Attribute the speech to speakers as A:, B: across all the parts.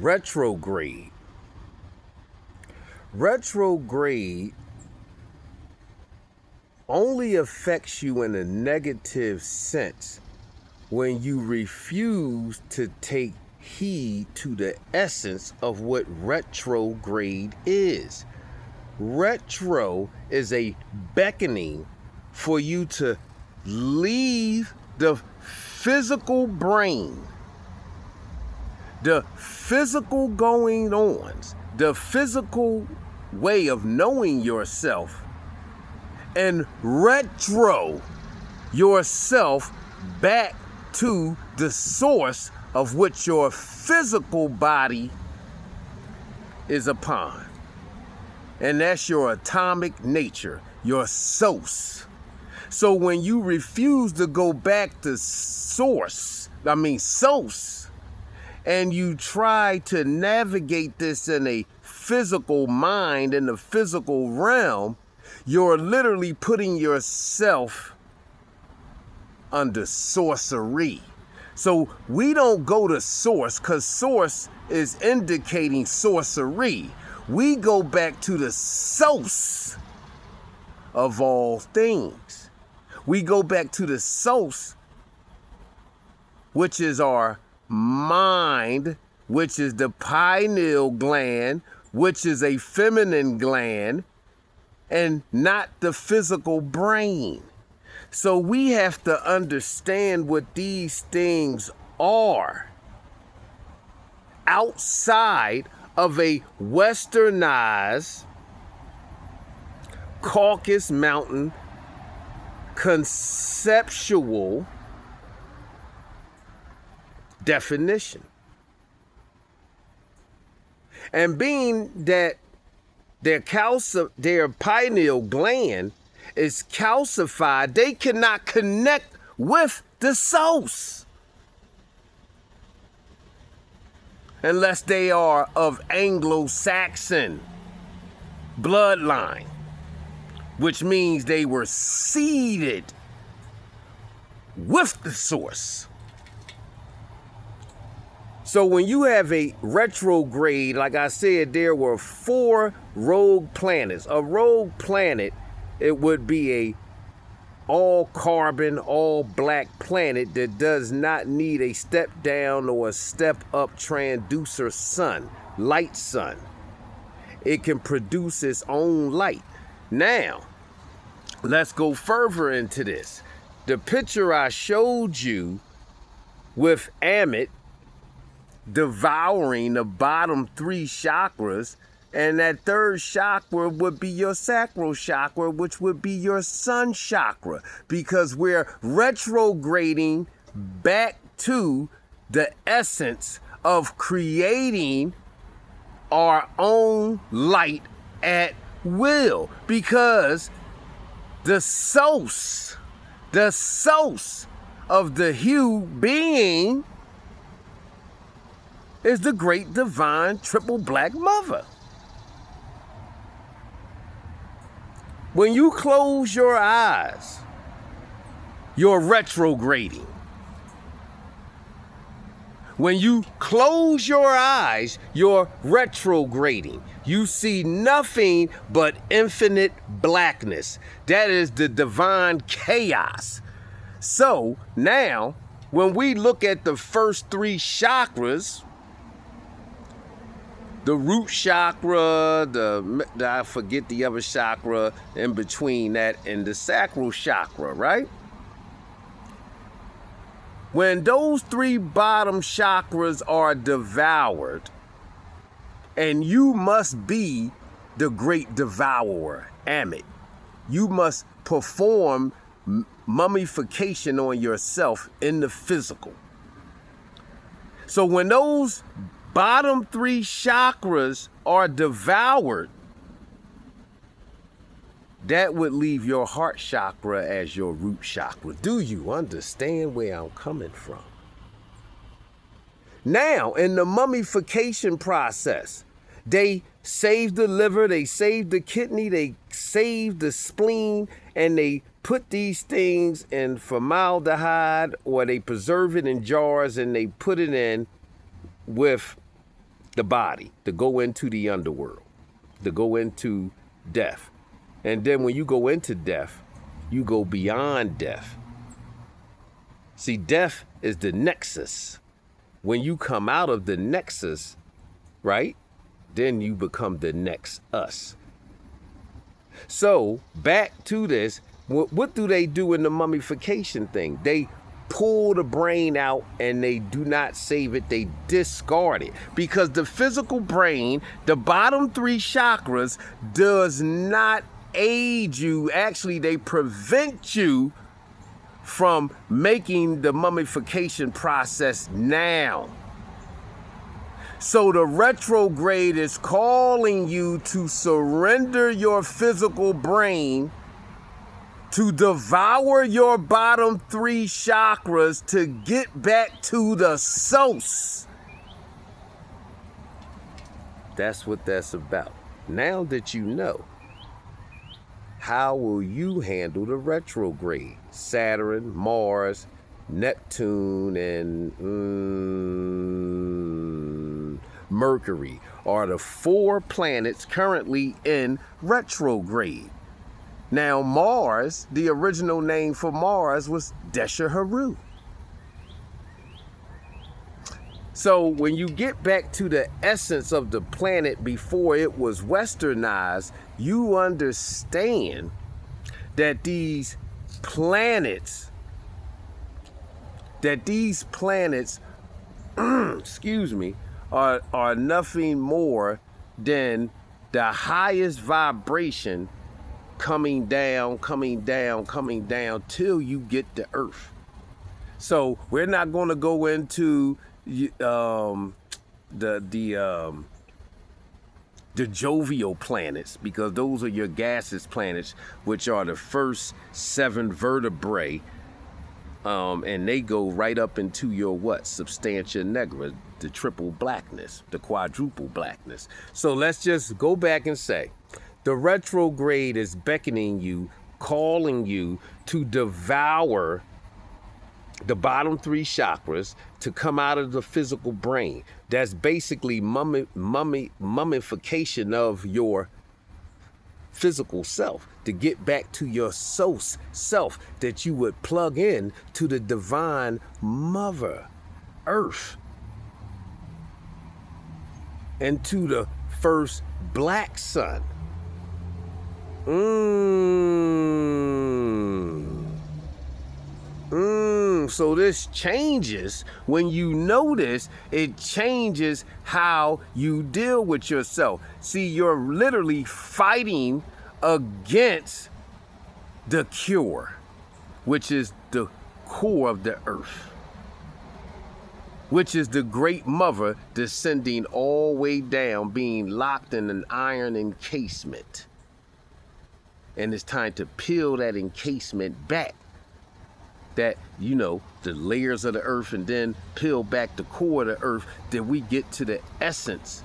A: retrograde. Retrograde only affects you in a negative sense when you refuse to take heed to the essence of what retrograde is. Retro is a beckoning for you to leave the physical brain, the physical going-ons, the physical way of knowing yourself, and retro yourself back to the source of which your physical body is upon. And that's your atomic nature, your source. So when you refuse to go back to source, and you try to navigate this in a physical mind, in the physical realm, you're literally putting yourself under sorcery. So we don't go to source because source is indicating sorcery. We go back to the source of all things. We go back to the source, which is our mind, which is the pineal gland, which is a feminine gland, and not the physical brain. So we have to understand what these things are outside of a westernized Caucasus Mountain conceptual definition. And being that their pineal gland is calcified, they cannot connect with the source unless they are of Anglo-Saxon bloodline, which means they were seeded with the source. So when you have a retrograde, like I said, there were 4 rogue planets. A rogue planet, it would be a all carbon, all black planet that does not need a step down or a step up transducer sun, light sun. It can produce its own light. Now, let's go further into this. The picture I showed you with Amit devouring the bottom 3 chakras, and that 3rd chakra would be your sacral chakra, which would be your sun chakra, because we're retrograding back to the essence of creating our own light at will, because the source of the hue being is the great divine triple black mother. When you close your eyes, you're retrograding. When you close your eyes, you're retrograding. You see nothing but infinite blackness. That is the divine chaos. So now, when we look at the first 3 chakras, the root chakra, I forget the other chakra in between that, and the sacral chakra, right? When those 3 bottom chakras are devoured, and you must be the great devourer, Amit. You must perform mummification on yourself in the physical. So when those bottom 3 chakras are devoured, that would leave your heart chakra as your root chakra. Do you understand where I'm coming from? Now, in the mummification process, they save the liver, they save the kidney, they save the spleen, and they put these things in formaldehyde, or they preserve it in jars and they put it in with the body, to go into the underworld, to go into death. And then when you go into death, you go beyond death. See, death is the nexus. When you come out of the nexus, right, then you become the next us. So back to this, what do they do in the mummification thing? They pull the brain out and they do not save it, they discard it. Because the physical brain, the bottom 3 chakras, does not aid you. Actually, they prevent you from making the mummification process now. So the retrograde is calling you to surrender your physical brain, to devour your bottom 3 chakras, to get back to the source. That's what that's about. Now that you know, how will you handle the retrograde? Saturn, Mars, Neptune, and Mercury are the 4 planets currently in retrograde. Now, Mars, the original name for Mars was Desha-Haru. So when you get back to the essence of the planet before it was westernized, you understand that these planets, excuse me, are nothing more than the highest vibration coming down till you get to Earth. So we're not going to go into the jovial planets, because those are your gaseous planets, which are the first 7 vertebrae, and they go right up into your substantia nigra, the triple blackness, the quadruple blackness. So let's just go back and say, the retrograde is beckoning you, calling you to devour the bottom 3 chakras, to come out of the physical brain. That's basically mummification of your physical self, to get back to your source self that you would plug in to the divine mother, Earth, and to the first black sun. So this changes. When you notice, it changes how you deal with yourself. See, you're literally fighting against the cure, which is the core of the earth, which is the great mother descending all the way down, being locked in an iron encasement. And it's time to peel that encasement back, that, you know, the layers of the earth, and then peel back the core of the earth, that we get to the essence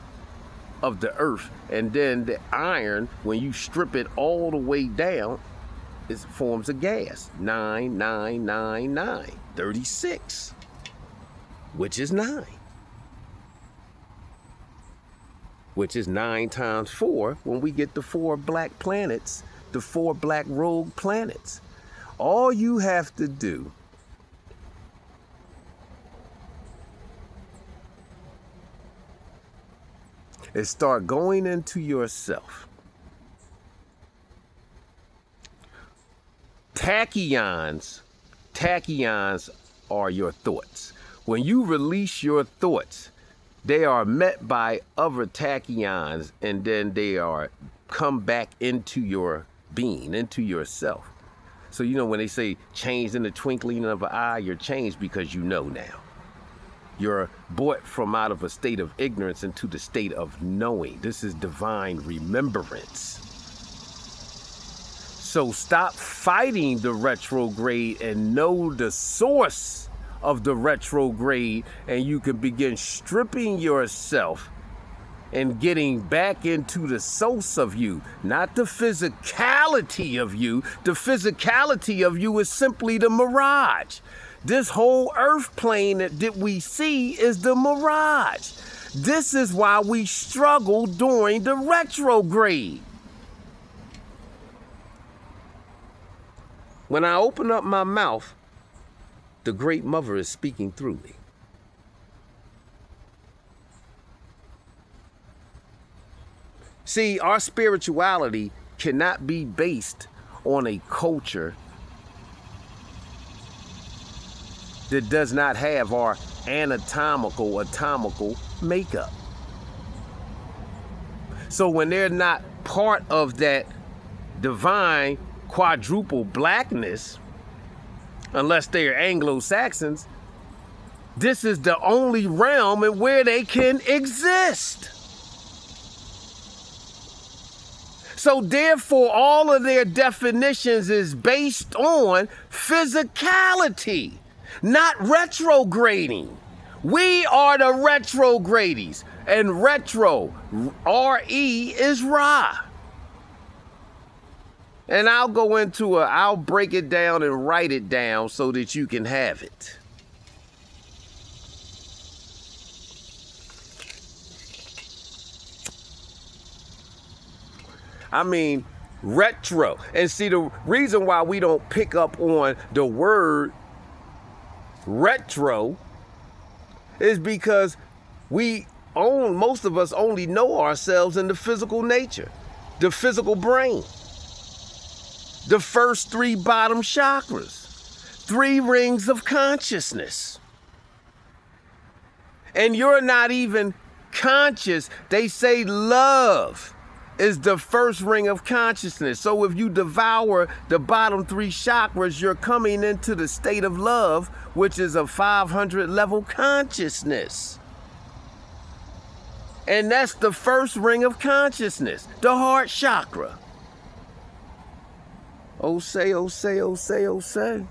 A: of the earth. And then the iron, when you strip it all the way down, it forms a gas. 36, which is 9. Which is 9 times 4 when we get the 4 black planets, the 4 black rogue planets. All you have to do is start going into yourself. Tachyons are your thoughts. When you release your thoughts, they are met by other tachyons, and then they are come back into your being, into yourself. So, you know, when they say changed in the twinkling of an eye, you're changed because you know now. You're brought from out of a state of ignorance into the state of knowing. This is divine remembrance. So stop fighting the retrograde and know the source of the retrograde, and you can begin stripping yourself and getting back into the source of you, not the physicality of you. The physicality of you is simply the mirage. This whole earth plane that we see is the mirage. This is why we struggle during the retrograde. When I open up my mouth, the Great Mother is speaking through me. See, our spirituality cannot be based on a culture that does not have our atomical makeup. So when they're not part of that divine quadruple blackness, unless they are Anglo-Saxons, this is the only realm in where they can exist. So therefore, all of their definitions is based on physicality, not retrograding. We are the retrogrades, and retro, R-E, is Ra. And I'll break it down and write it down so that you can have it. I mean, retro. And see, the reason why we don't pick up on the word retro is because most of us only know ourselves in the physical nature, the physical brain. The first 3 bottom chakras, 3 rings of consciousness. And you're not even conscious. They say love is the first ring of consciousness. So if you devour the bottom 3 chakras, you're coming into the state of love, which is a 500 level consciousness. And that's the first ring of consciousness, the heart chakra. Oh say, oh say, oh say, oh say.